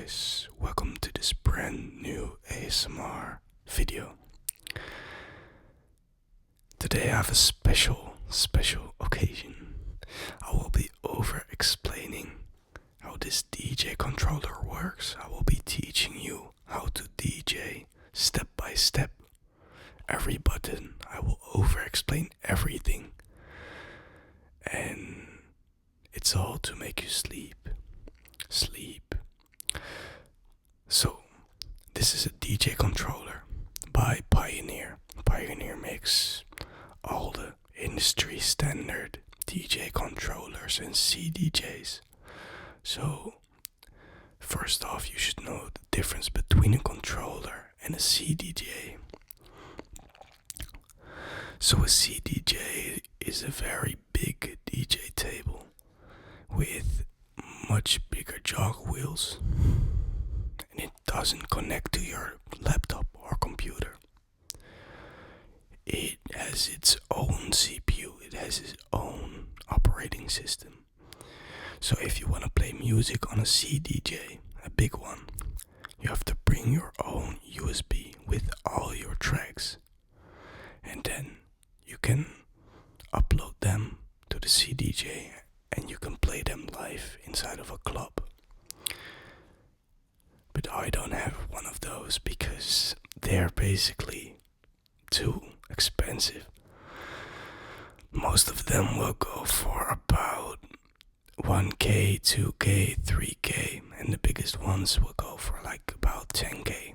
guys, welcome to this brand new ASMR video. Today I have a special occasion. I will be over explaining how this DJ controller works. I will be teaching you how to DJ step by step. Every button, I will over explain everything. And it's all to make you sleep. So, this is a DJ controller by Pioneer. Pioneer makes all the industry standard DJ controllers and CDJs. So, first off, you should know the difference between a controller and a CDJ. So a CDJ is a very big DJ table with much bigger jog wheels, and it doesn't connect to your laptop or computer. It has its own CPU, it has its own operating system. So if you want to play music on a CDJ, a big one, you have to bring your own USB with all your tracks, and then you can upload them to the CDJ and you can play them live inside of a club. But I don't have one of those because they're basically too expensive. Most of them will go for about 1k, 2k, 3k, and the biggest ones will go for like about 10k.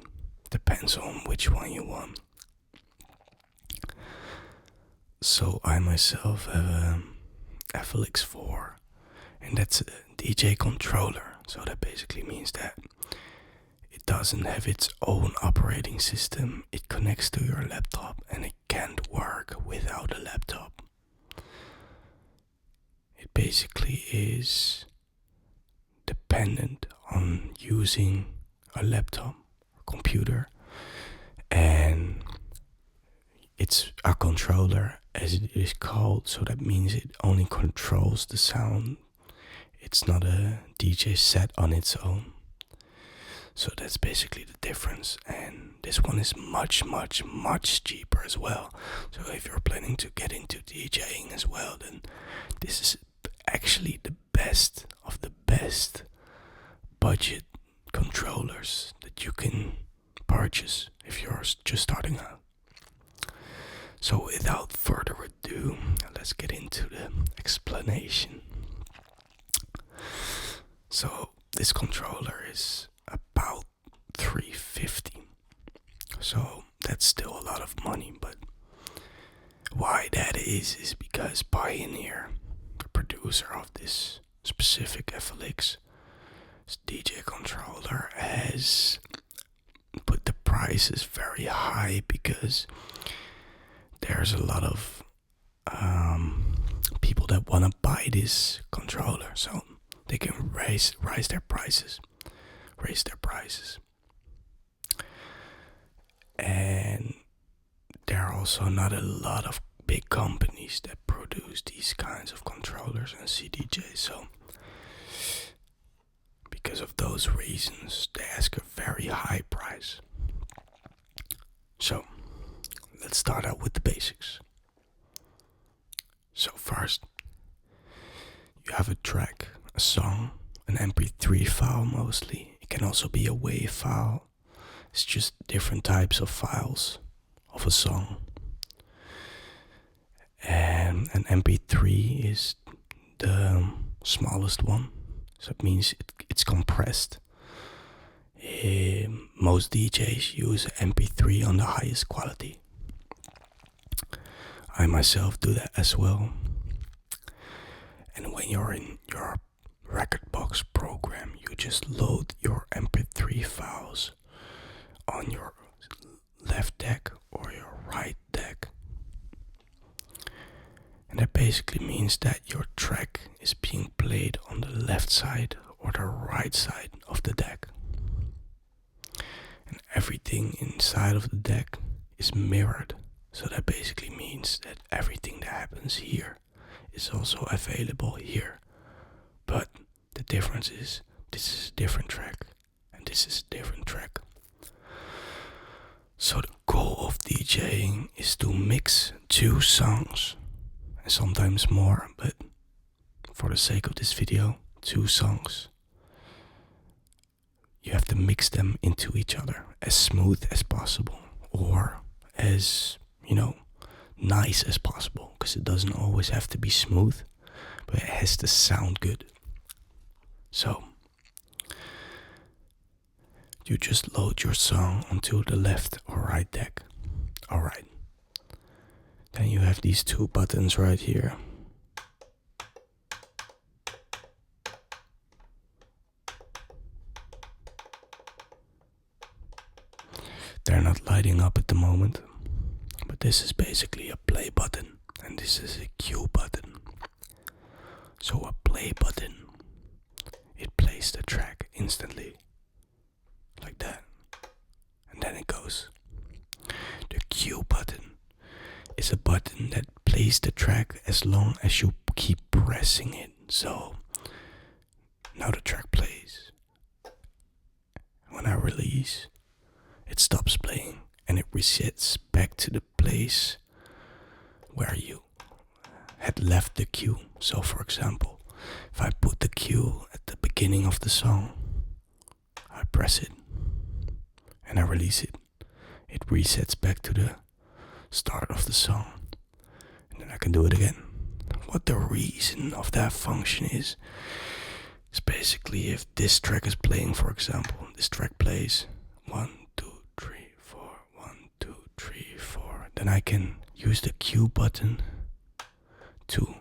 Depends on which one you want. So I myself have a FLX4, and that's a DJ controller. So that basically means that it doesn't have its own operating system. It connects to your laptop and it can't work without a laptop. It basically is dependent on using a laptop or computer, and it's a controller, as it is called, so that means it only controls the sound. It's not a DJ set on its own. So that's basically the difference, and this one is much cheaper as well. So if you're planning to get into DJing as well, then this is actually the best of the best budget controllers that you can purchase if you're just starting out. So without further ado, let's get into the explanation. So this controller is about $350. So that's still a lot of money, but why that is because Pioneer, the producer of this specific FLX DJ controller, has put the prices very high because there's a lot of people that want to buy this controller, so they can raise their prices. And there are also not a lot of big companies that produce these kinds of controllers and CDJs, so because of those reasons they ask a very high price. So let's start out with the basics. So first, you have a track, a song, an MP3 file mostly. It can also be a WAV file. It's just different types of files of a song. And an MP3 is the smallest one, so it means it's compressed. Most DJs use MP3 on the highest quality. I myself do that as well. And when you're in your Rekordbox program, you just load your MP3 files on your left deck or your right deck. And that basically means that your track is being played on the left side or the right side of the deck. And everything inside of the deck is mirrored. So that basically means that everything that happens here is also available here. But the difference is this is a different track and this is a different track. So the goal of DJing is to mix two songs, and sometimes more, but for the sake of this video, two songs. You have to mix them into each other as smooth as possible, or as, nice as possible, because it doesn't always have to be smooth, but it has to sound good. So you just load your song onto the left or right deck. Alright. Then you have these two buttons right here. They're not lighting up at the moment, but this is basically a play button and this is a cue button. So a play button, it plays the track instantly, like that, and then it goes. The cue button is a button that plays the track as long as you keep pressing it. So now the track plays. When I release, it stops playing and it resets back to the place where you had left the cue. So for example, if I put the cue at the beginning of the song, I press it and I release it, it resets back to the start of the song, and then I can do it again. What the reason of that function is basically if this track is playing, for example, this track plays 1, 2, 3, 4, 1, 2, 3, 4, then I can use the cue button to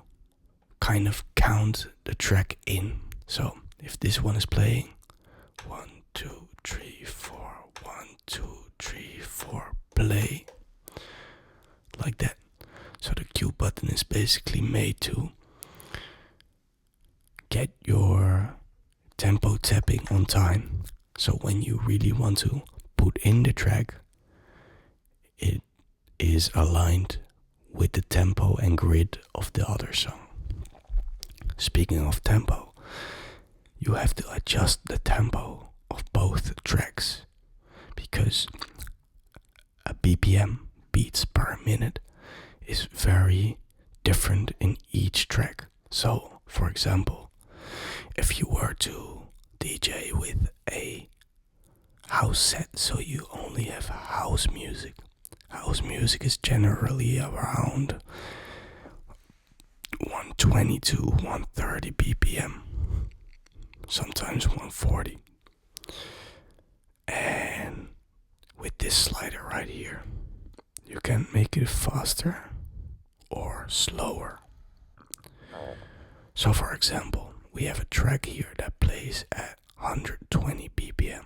kind of count the track in. So if this one is playing 1, 2, 3, 4, 1, 2, 3, 4, play, like that. So the cue button is basically made to get your tempo tapping on time. So when you really want to put in the track, it is aligned with the tempo and grid of the other song. Speaking of tempo, you have to adjust the tempo of both tracks, because a BPM, beats per minute, is very different in each track. So for example, if you were to DJ with a house set, so you only have house music is generally around 120 to 130 BPM, sometimes 140. And with this slider right here, you can make it faster or slower. So for example, we have a track here that plays at 120 BPM,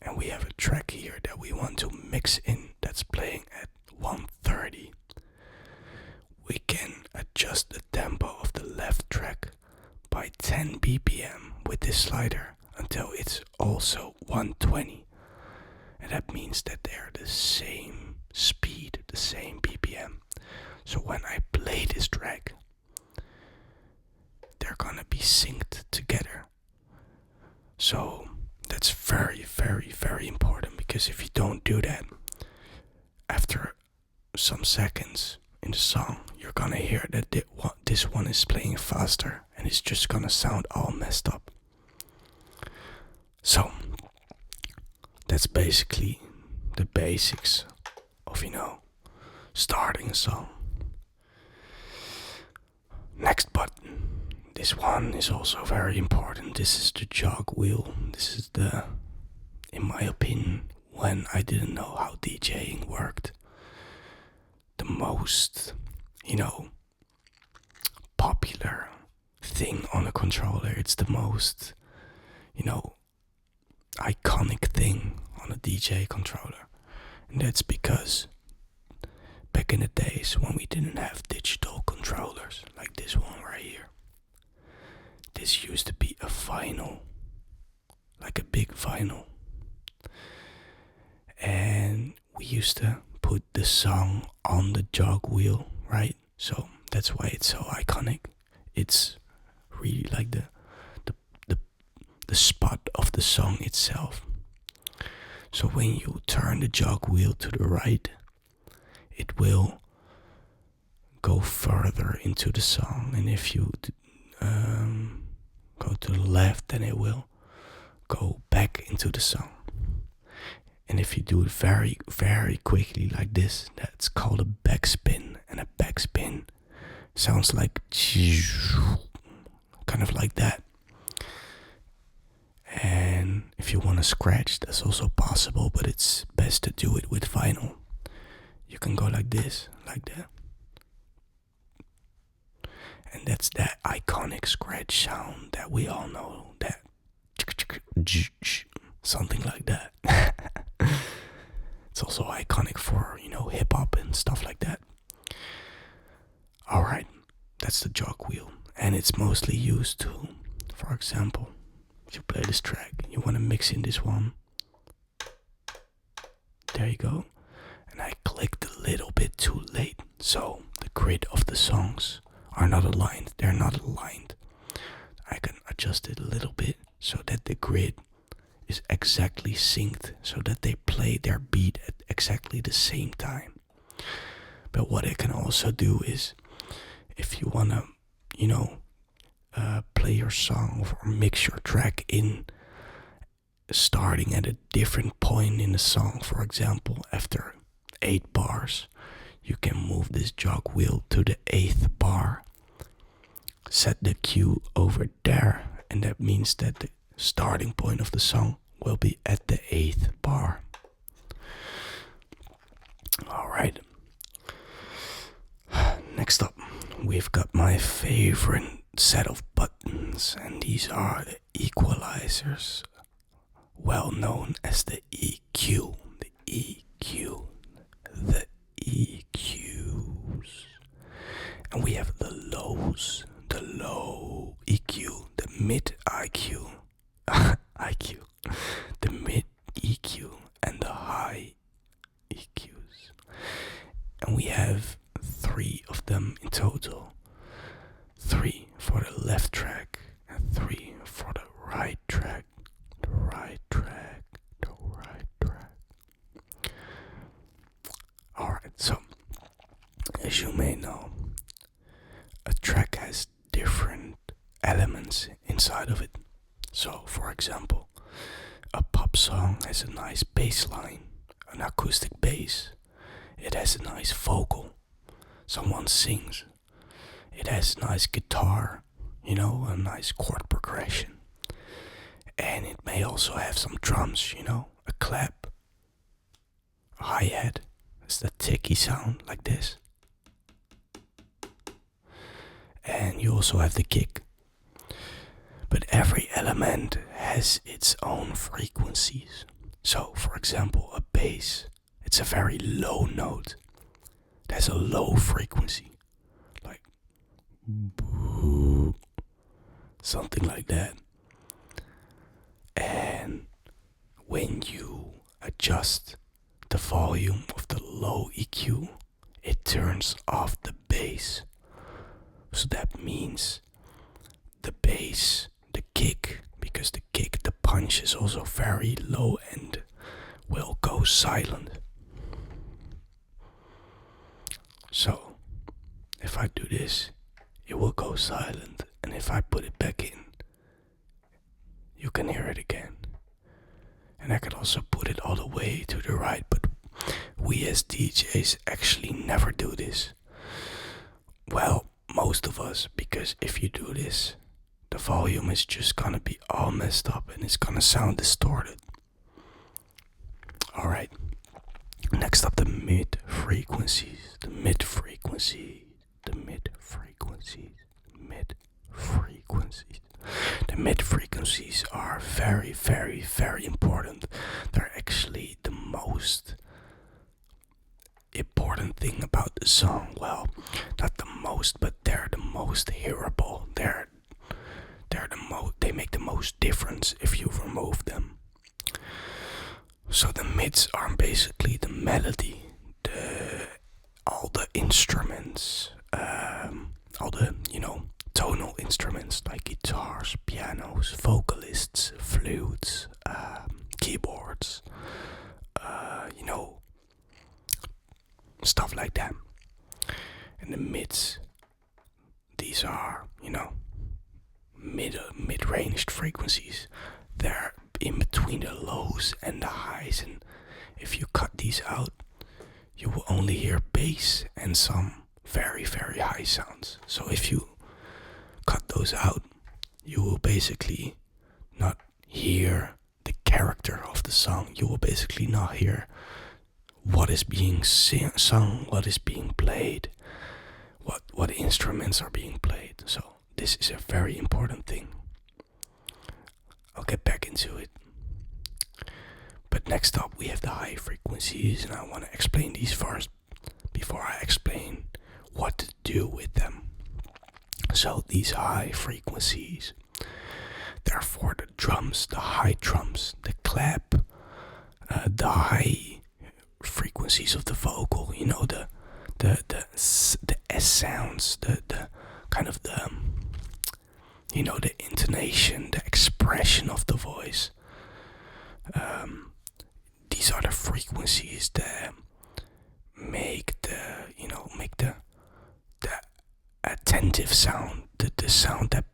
and we have a track here that we want to mix in that's playing at 130. We can adjust the tempo of the left track by 10 BPM with this slider until it's also 120. And that means that they're the same speed, the same BPM. So when I play this track, they're gonna be synced together. So that's very, very, very important, because if you don't do that, after some seconds in the song, you're gonna hear that this one is playing faster and it's just gonna sound all messed up. So that's basically the basics of, starting a song. Next button. This one is also very important. This is the jog wheel. This is in my opinion, when I didn't know how DJing worked, the most, popular thing on a controller. It's the most, iconic thing on a DJ controller. And that's because back in the days when we didn't have digital controllers like this one right here, this used to be a vinyl, like a big vinyl. And we used to put the song on the jog wheel, right? So that's why it's so iconic. It's really like the spot of the song itself. So when you turn the jog wheel to the right, it will go further into the song, and if you go to the left, then it will go back into the song. And if you do it very, very quickly like this, that's called a backspin. And a backspin sounds like kind of like that. And if you want to scratch, that's also possible, but it's best to do it with vinyl. You can go like this, like that. And that's that iconic scratch sound that we all know, that something like that. It's also iconic for, hip hop and stuff like that. Alright, that's the jog wheel. And it's mostly used to, for example, if you play this track, you want to mix in this one. There you go. And I clicked a little bit too late, so the grid of the songs are not aligned. They're not aligned. I can adjust it a little bit so that the grid is exactly synced, so that they play their beat at exactly the same time. But what I can also do is, if you wanna, play your song or mix your track in, starting at a different point in the song, for example, after 8 bars, you can move this jog wheel to the 8th bar, set the cue over there, and that means that the starting point of the song will be at the 8th bar. Alright. Next up, we've got my favorite set of buttons, and these are the equalizers, well known as the EQ. The EQs. And we have the lows, the low EQ, the mid IQ, the mid EQ, and the high EQs. And we have 3 of them in total. 3 for the left track and 3 for the right track. The right track, the right track. Alright, so as you may know, a track has different elements inside of it. So, for example, a pop song has a nice bass line, an acoustic bass. It has a nice vocal. Someone sings. It has nice guitar, a nice chord progression. And it may also have some drums, a clap, a hi-hat. It's the ticky sound like this. And you also have the kick. But every element has its own frequencies. So, for example, a bass, it's a very low note. It has a low frequency, like boo, something like that. And when you adjust the volume of the low EQ, it turns off the bass. So that means the bass, the kick, because the kick, the punch is also very low and will go silent. So if I do this, it will go silent, and if I put it back in, you can hear it again. And I can also put it all the way to the right, but we as DJs actually never do this. Well, most of us, because if you do this, the volume is just gonna be all messed up and it's gonna sound distorted. Alright, next up, the mid frequencies. The mid frequencies. The mid frequencies. Mid frequencies. The mid frequencies are very, very, very important. They're actually the most important thing about the song. Well, not the most, but they're the most hearable. They make the most difference if you remove them. So the mids are basically the melody, all the instruments, all the tonal instruments like guitars, pianos, vocalists, flutes, keyboards, stuff like that. And the mids, these are, mid-ranged frequencies. They're in between the lows and the highs, and if you cut these out, you will only hear bass and some very, very high sounds. So if you cut those out, you will basically not hear the character of the song. You will basically not hear what is being sung, what is being played, what instruments are being played. So this is a very important thing. I'll get back into it. But next up we have the high frequencies, and I want to explain these first before I explain what to do with them. So these high frequencies, they're for the drums, the high drums, the clap, the high frequencies of the vocal, the S sounds, the kind of the intonation, the expression of the voice. These are the frequencies that make the attentive sound, the sound that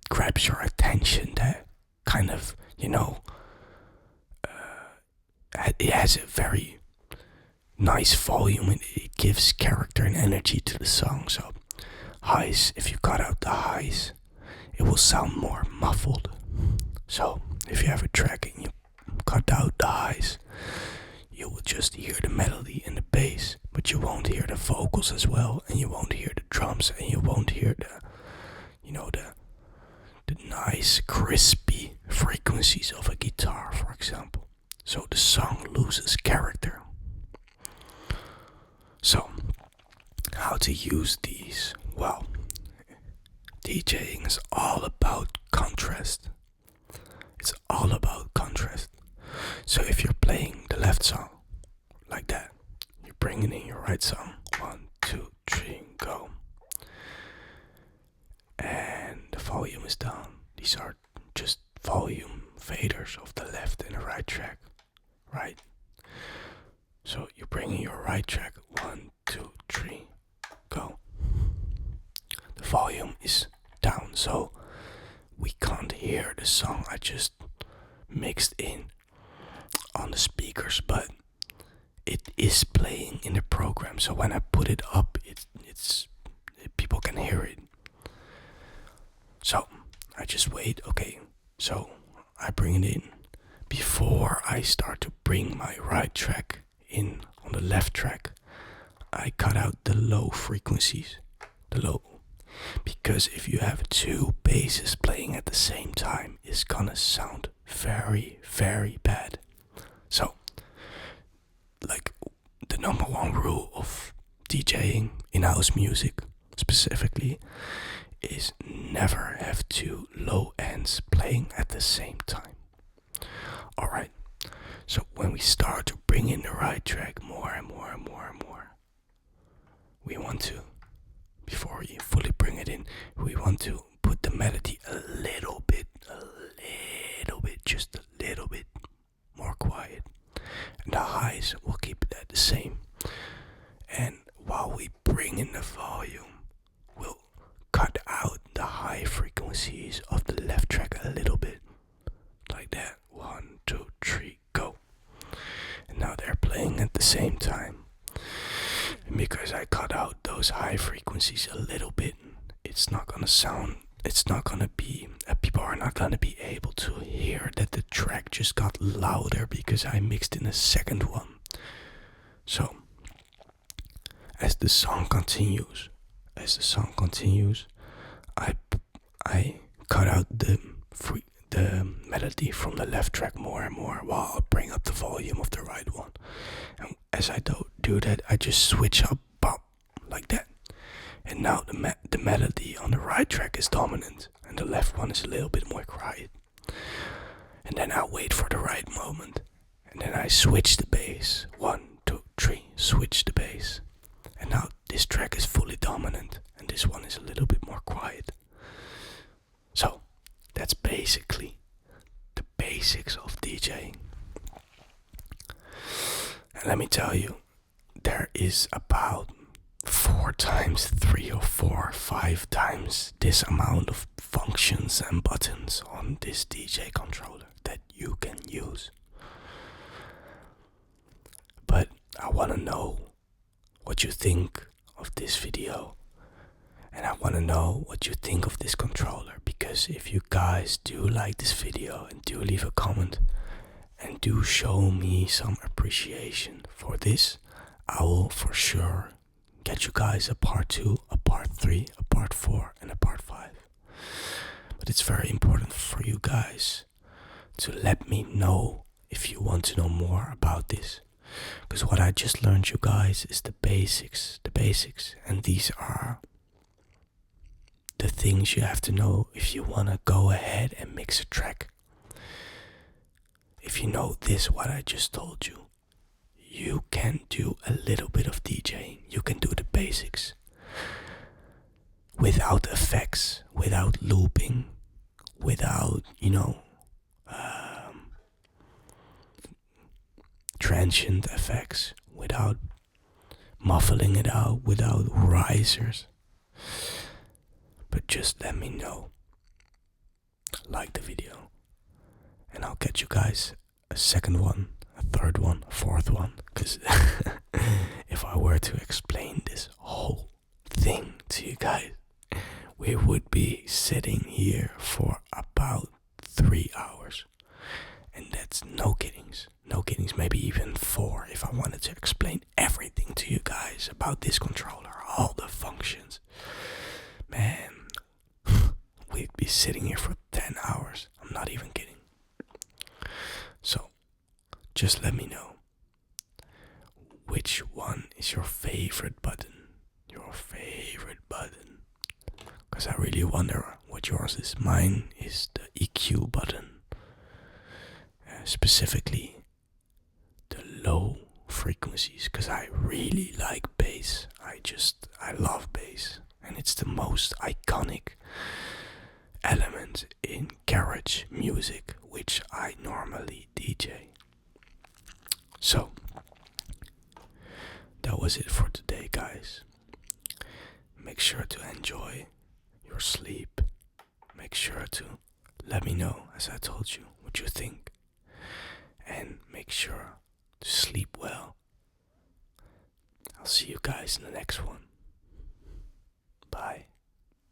grabs your attention, that kind of, it has a very nice volume, and it gives character and energy to the song. So highs, if you cut out the highs, it will sound more muffled. So if you have a track and you cut out the highs, you will just hear the melody and the bass, but you won't hear the vocals as well, and you won't hear the drums, and you won't hear the nice crispy frequencies of a guitar, for example. So the song loses character. So how to use these? Well, DJing is all about contrast. It's all about contrast. So if you're playing the left song like that, you're bringing in your right song. 1, 2, 3, go. And the volume is down. These are just volume faders of the left and the right track, right? So you bring in your right track. 1, 2, 3, go. The volume is down, so we can't hear the song I just mixed in on the speakers, but it is playing in the program. So when I put it up, it's people can hear it. So I just wait. Okay, so I bring it in. Before I start to bring my right track in on the left track, I cut out the low frequencies, because if you have two basses playing at the same time, it's gonna sound very, very bad. So, like, the number one rule of DJing in house music specifically is never have two low ends playing at the same time. Alright, so when we start to bring in the right track more and more and more and more, we want to, before we fully bring it in, we want to put the melody a little bit, just a little bit more quiet. And the highs, we'll keep it at the same. And while we bring in the volume, we'll cut out the high frequencies of the left track a little bit. Like that. 1, 2, 3, go. And now they're playing at the same time. And because I cut out those high frequencies a little bit, it's not gonna be, people are not gonna be able to hear that the track just got louder because I mixed in a second one. So, as the song continues, I cut out the melody from the left track more and more while I bring up the volume of the right one. And as I do that, I just switch up, like that. And now the melody on the right track is dominant, and the left one is a little bit more quiet. And then I wait for the right moment, and then I switch the bass. 1, 2, 3, switch the bass. And now this track is fully dominant, and this one is a little bit more quiet. So that's basically the basics of DJing. And let me tell you, there is about 4 times, 3 or 4, 5 times this amount of functions and buttons on this DJ controller that you can use. But I want to know what you think of this video, and I want to know what you think of this controller, because if you guys do like this video and do leave a comment and do show me some appreciation for this, I will for sure get you guys a part 2, a part 3, a part 4, and a part 5. But it's very important for you guys to let me know if you want to know more about this. Because what I just learned, you guys, is the basics, and these are the things you have to know if you want to go ahead and mix a track. If you know this, what I just told you, you can do a little bit of DJing. You can do the basics without effects, without looping, without, transient effects, without muffling it out, without risers. But just let me know. Like the video, and I'll get you guys a second one, a third one, a fourth one. Because if I were to explain this whole thing to you guys, we would be sitting here for about 3 hours. And that's no kiddings, maybe even 4 if I wanted to explain everything to you guys about this controller, all the functions. Man, we'd be sitting here for 10 hours. I'm not even kidding. So, just let me know which one is your favorite button. Because I really wonder what yours is. Mine is the EQ button. Specifically the low frequencies, because I really like bass. I love bass, and it's the most iconic element in garage music, which I normally DJ. So that was it for today, guys. Make sure to enjoy your sleep. Make sure to let me know, as I told you, what you think. And make sure to sleep well. I'll see you guys in the next one. Bye.